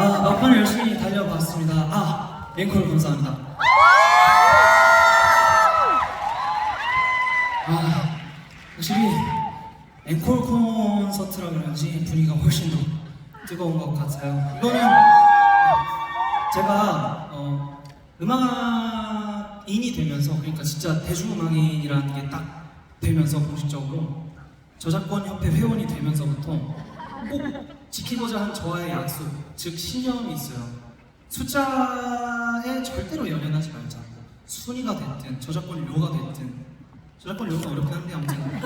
막판을 열심히 달려봤습니다. 앵콜 감사합니다. 확실히 앵콜 콘서트라 그런지 분위기가 훨씬 더 뜨거운 것 같아요. 이거는 제가 음악인이 되면서, 그러니까 진짜 대중음악인이라는 게 딱 되면서 공식적으로 저작권협회 회원이 되면서부터 꼭 지키고자 한 저와의 약속, 즉 신념이 있어요. 숫자에 절대로 연연하지 말자. 순위가 됐든 저작권료가 됐든, 저작권료가 어렵긴 한데 아무튼,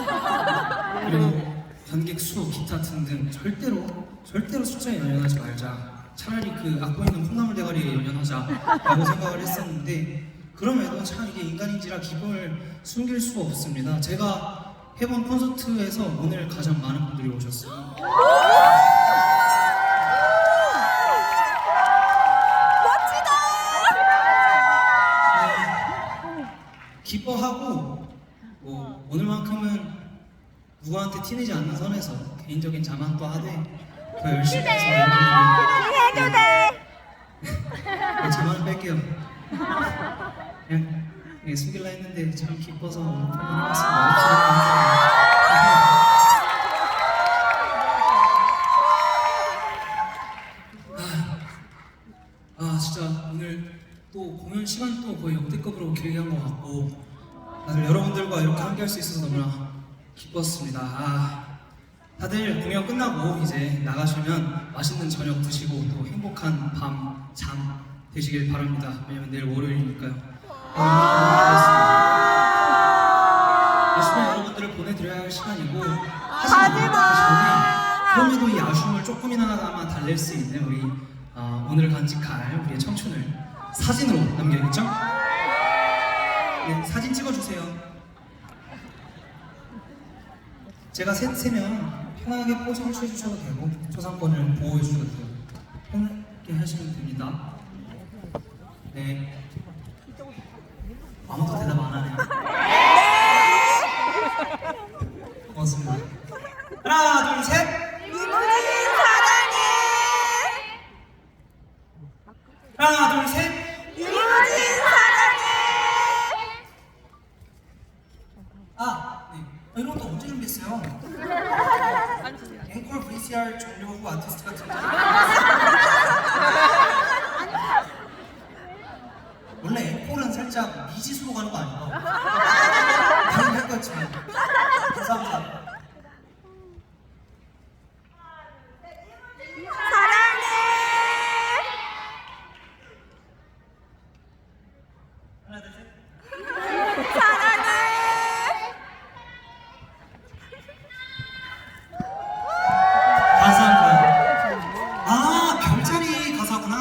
그리고 관객 수, 기타 등등 절대로 숫자에 연연하지 말자. 차라리 그 악보 있는 콩나물 대가리에 연연하자라고 생각을 했었는데, 그럼에도 참 이게 인간인지라 기분을 숨길 수가 없습니다. 제가 해본 콘서트에서 오늘 가장 많은 분들이 오셨어요. 기뻐하고, 오늘만큼은 누구한테 티내지 않는 선에서 개인적인 자만도 하되 더 열심히 해서 해도 돼. 자만은 뺄게요. 그냥 숨길라 했는데 참 기뻐서 오늘 해봤습니다. 진짜 오늘 또 공연 시간도 거의 역대급으로 길게 한 것 같고, 다들 여러분들과 이렇게 함께 할 수 있어서 너무나 기뻤습니다. 다들 공연 끝나고 이제 나가시면 맛있는 저녁 드시고 또 행복한 밤, 잠 되시길 바랍니다. 왜냐면 내일 월요일이니까요. 아쉽면 여러분들을 보내드려야 할 시간이고, 하지만 그럼에도 이 아쉬움을 조금이나마 달랠 수 있는 우리 오늘 간직할 우리의 청춘을 사진으로 남겨야겠죠? 네, 사진 찍어주세요. 제가 세면 편하게 포즈를 취해주셔도 되고 초상권을 보호해주셔도 되고 편하게 하시면 됩니다. 네, 아무도 대답 안 하네요. 고맙습니다. 하나, 둘, 셋. 리무진 사랑해. 하나, 둘, 셋. 리무진 사랑해. 네. 이런 거 언제 준비했어요? 앵콜 VCR 종료 후 아티스트 같은 거. 원래 앵콜은 살짝 미지수로 가는 거 아닌가? 다른 할 거였지만. 감사합니다. 사랑해. 하나, 둘, 셋. 사랑해. 감사합니다. 별자리 가사구나.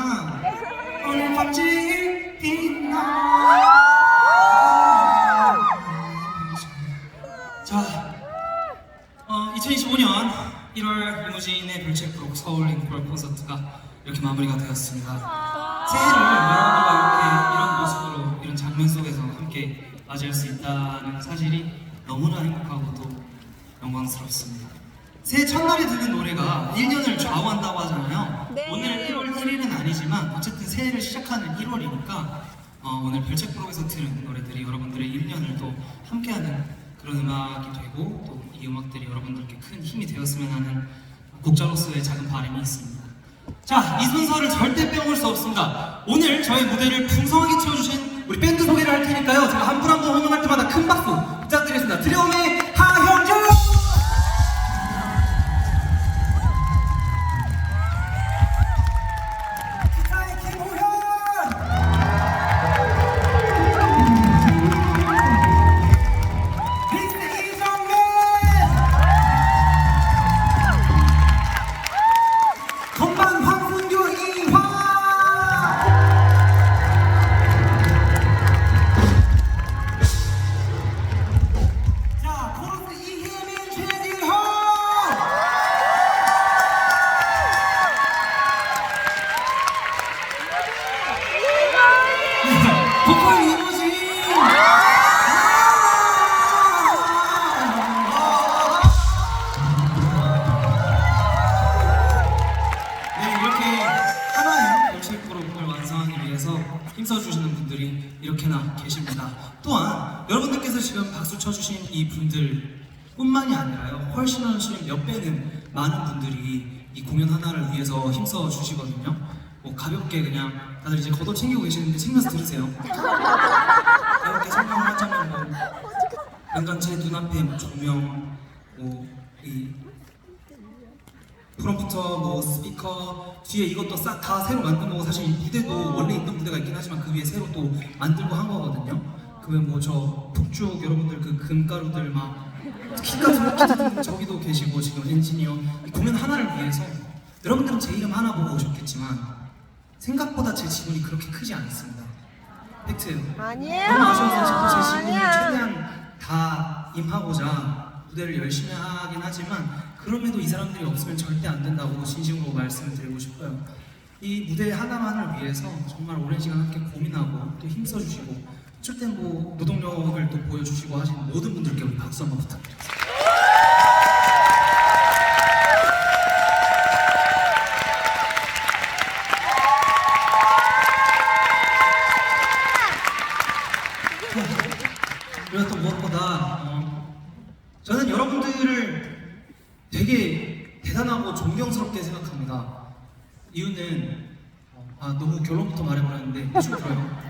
오늘 밤지 빛나. 자, 2025년 1월 리무진의 별책프로 서울 앵콜 콘서트가 이렇게 마무리가 되었습니다. 새해를 여러분들과 이렇게 이런 모습으로, 이런 장면 속에서 함께 맞이할 수 있다는 사실이 너무나 행복하고 또 영광스럽습니다. 새해 첫날에 듣는 노래가 1년을 좌우한다고 하잖아요. 네. 오늘 1월 1일은 아니지만 어쨌든 새해를 시작하는 1월이니까 오늘 별책 프로에서 들은 노래들이 여러분들의 1년을 또 함께하는 그런 음악이 되고, 또 이 음악들이 여러분들께 큰 힘이 되었으면 하는 곡자로서의 작은 바람이 있습니다. 자, 이 순서를 절대 빼먹을 수 없습니다. 오늘 저희 무대를 풍성하게 채워주신 우리 밴드 소개를 할 테니까요. 제가 한 분 한 분 호명할 때마다 큰 박수 부탁드리겠습니다. 드려움의 하현주! 기타의 김호현! 베이스 이정민! 건반 황순규 이화! 자, 위해서 힘써주시는 분들이 이렇게나 계십니다. 또한 여러분들께서 지금 박수 쳐주신 이 분들뿐만이 아니라요, 훨씬 몇 배는 많은 분들이 이 공연 하나를 위해서 힘써 주시거든요. 뭐 가볍게 그냥 다들 이제 겉옷 챙기고 계시는데 챙겨서 들으세요. 가볍게 설명을 하자면 뭐 약간 제 눈앞에 뭐 조명, 뭐 이 프롬프터, 뭐 스피커 뒤에 이것도 싹 다 새로 만든 거고, 사실 이 무대도 원래 있던 무대가 있긴 하지만 그 위에 새로 또 만들고 한 거거든요. 그러면 뭐 저 북쪽 여러분들 그 금가루들 막 키 같은 저기도 계시고, 지금 엔지니어 이 공연 하나를 위해서 여러분들은 제 이름 하나 보고 오셨겠지만 생각보다 제 지분이 그렇게 크지 않습니다. 팩트예요. 아니에요. 너무 아쉬워서 저도 제 지분을 아니야. 최대한 다 임하고자 무대를 열심히 하긴 하지만, 그럼에도 이 사람들이 없으면 절대 안 된다고 진심으로 말씀을 드리고 싶어요. 이 무대 하나만을 위해서 정말 오랜 시간 함께 고민하고 또 힘써주시고, 어쩔 땐 뭐 노동력을 또 보여주시고 하신 모든 분들께 우리 박수 한번 부탁드립니다. 그리고 또 무엇보다 저는 여러분들을 되게 대단하고 존경스럽게 생각합니다. 이유는 너무 결론부터 말해버렸는데 좀 들어요.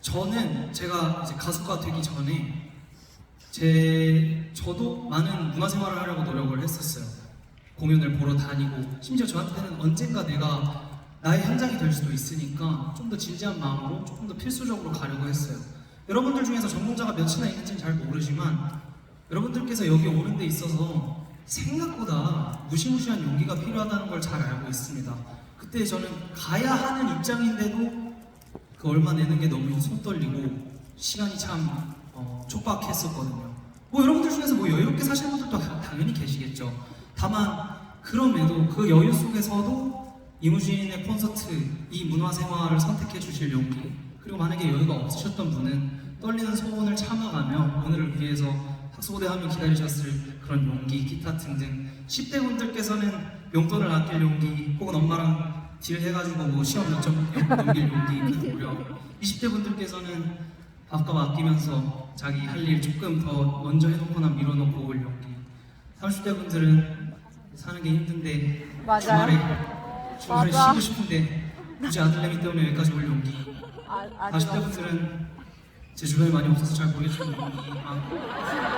저는 제가 이제 가수가 되기 전에 저도 많은 문화생활을 하려고 노력을 했었어요. 공연을 보러 다니고, 심지어 저한테는 언젠가 내가 나의 현장이 될 수도 있으니까 좀 더 진지한 마음으로 조금 더 필수적으로 가려고 했어요. 여러분들 중에서 전공자가 몇이나 있는지는 잘 모르지만 여러분들께서 여기 오는 데 있어서 생각보다 무시무시한 용기가 필요하다는 걸 잘 알고 있습니다. 그때 저는 가야 하는 입장인데도 그 얼마 내는 게 너무 손 떨리고 시간이 참 촉박했었거든요. 뭐 여러분들 중에서 뭐 여유롭게 사시는 분들도 당연히 계시겠죠. 다만 그럼에도 그 여유 속에서도 이무진의 콘서트, 이 문화생활을 선택해 주실 용기, 그리고 만약에 여유가 없으셨던 분은 떨리는 소원을 참아가며 오늘을 위해서 학수고대하며 기다리셨을 그런 용기, 기타 등등, 10대 분들께서는 용돈을 아낄 용기, 혹은 엄마랑 딜해가지고 뭐 시험 몇 점 넘길 용기 있는 무려 20대 분들께서는 밥값 아끼면서 자기 할 일 조금 더 먼저 해놓거나 밀어놓고 올 용기, 30대 분들은 사는 게 힘든데 주말에 쉬고 싶은데 굳이 아들내미 때문에 여기까지 올 용기, 40대 분들은 제 주변에 많이 없어서 잘 모르겠지만 용기,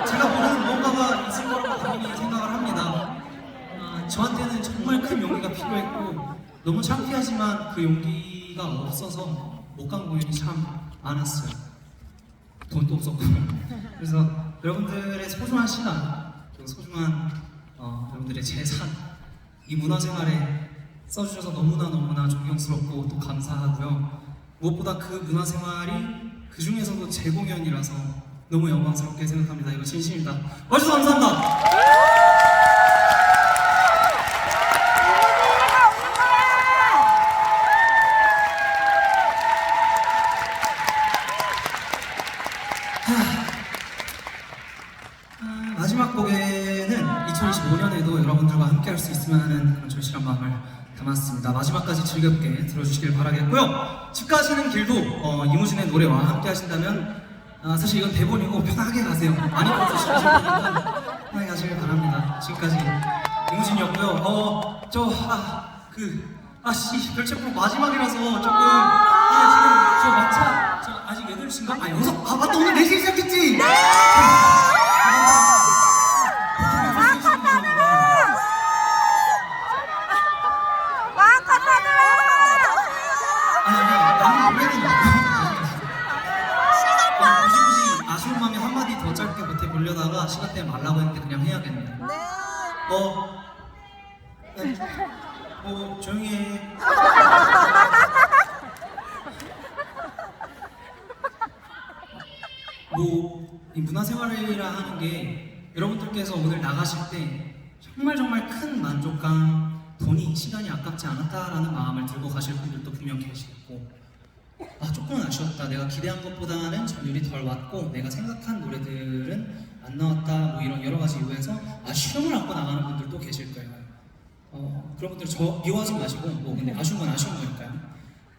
제가 모르는 뭔가가 있을 거라고 당연히 생각을 합니다. 저한테는 정말 큰 용기가 필요했고, 너무 창피하지만 그 용기가 없어서 못 간 공연이 참 많았어요. 돈도 없었고. 그래서 여러분들의 소중한 시간, 그리고 소중한 여러분들의 재산, 이 문화생활에 써주셔서 너무나 존경스럽고 또 감사하고요. 무엇보다 그 문화생활이 그 중에서도 제 공연이라서 너무 영광스럽게 생각합니다. 이거 진심입니다. 와주셔서 감사합니다. 마지막 곡에는 2025년에도 여러분들과 함께 할 수 있으면 하는 그런 절실한 마음을 담았습니다. 마지막까지 즐겁게 들어주시길 바라겠고요. 집 가시는 길도 이무진의 노래와 함께 하신다면 사실 이건 대본이고 편하게 가세요. 많이 받으시실 테니까 편하게 가시길 바랍니다. 지금까지 이무진이었고요. 별책으로 마지막이라서 조금 지금 저 마차 아직 8시인가? 맞다, 오늘 4시에 시작했지? 네! 아쉬운 마음에 한마디 더 짧게 못해 보려다가 시간 때문에 말라고 했는데 그냥 해야겠네. 조용히 해. 이 문화생활이라 하는 게 여러분들께서 오늘 나가실 때 정말 큰 만족감, 돈이, 시간이 아깝지 않았다라는 마음을 들고 가실 분들도 분명 계시고, 조금은 아쉬웠다, 내가 기대한 것보다는 점유율이 덜 왔고 내가 생각한 노래들은 안 나왔다, 뭐 이런 여러 가지 이유에서 아쉬움을 안고 나가는 분들도 계실 거예요. 그런 분들 저 미워하지 마시고 뭐 근데 아쉬운 건 아쉬운 거니까요.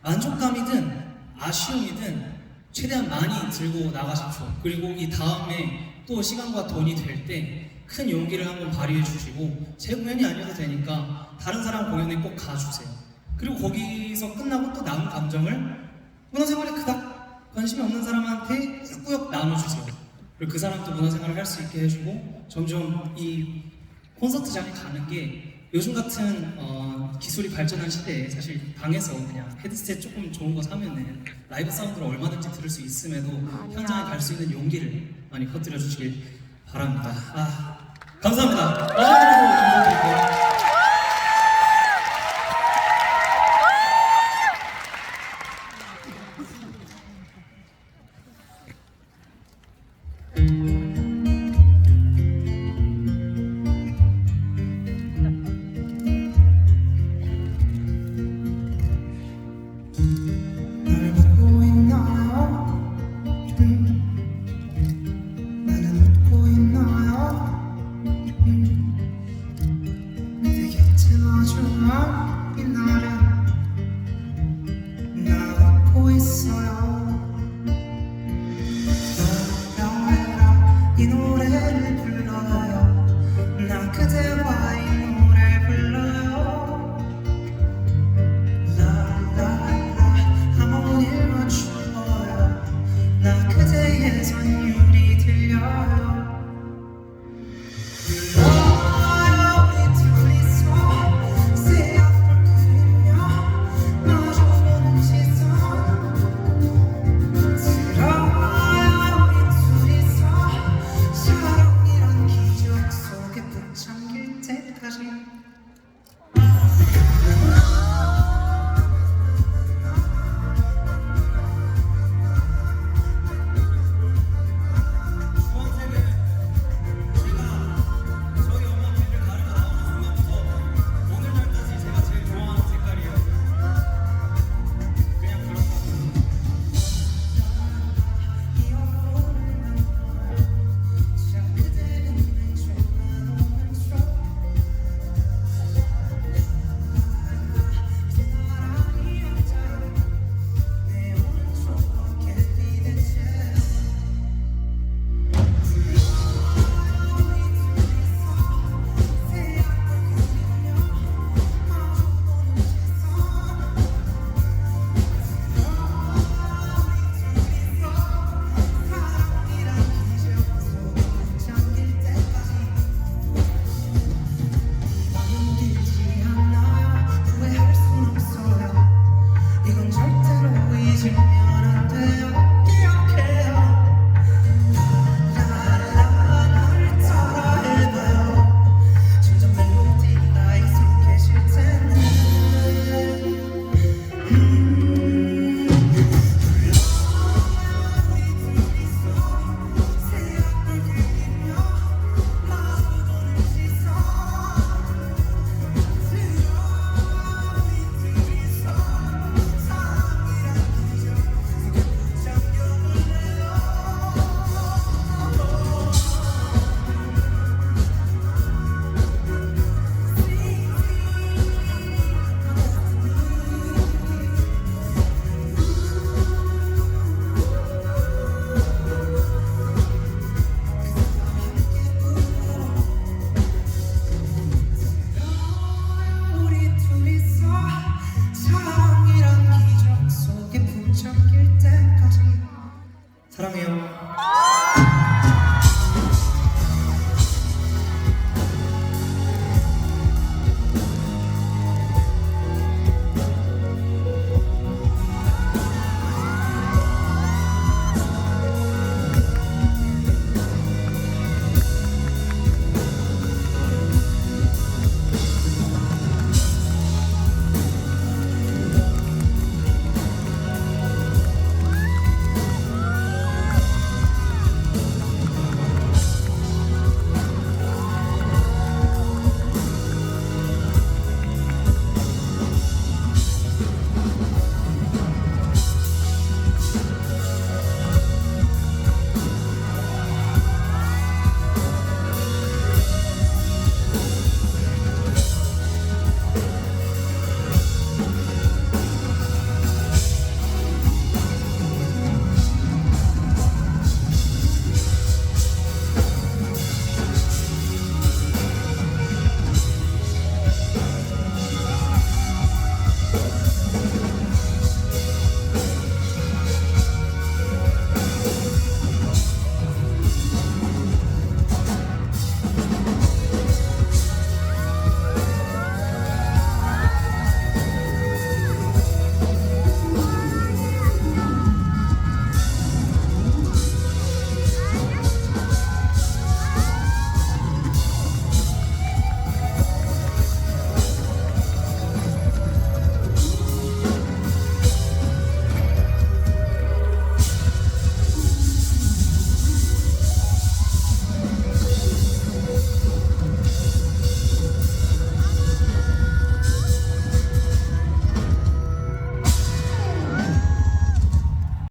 만족감이든 아쉬움이든 최대한 많이 들고 나가십시오. 그리고 이 다음에 또 시간과 돈이 될 때 큰 용기를 한번 발휘해 주시고 제 공연이 아니어도 되니까 다른 사람 공연에 꼭 가주세요. 그리고 거기서 끝나고 또 남은 감정을 문화생활에 그닥 관심이 없는 사람한테 꾸역꾸역 나눠주세요. 그리고 그 사람도 문화생활을 할 수 있게 해주고 점점 이 콘서트장에 가는 게 요즘 같은 기술이 발전한 시대에 사실 방에서 그냥 헤드셋 조금 좋은 거 사면은 라이브 사운드를 얼마든지 들을 수 있음에도 현장에 갈 수 있는 용기를 많이 퍼뜨려 주시길 바랍니다. 감사합니다. 마지막으로 감사드릴게요. 널 보고 있나요? 나는 웃고 있나요? 내 곁에 놔주면 빛나려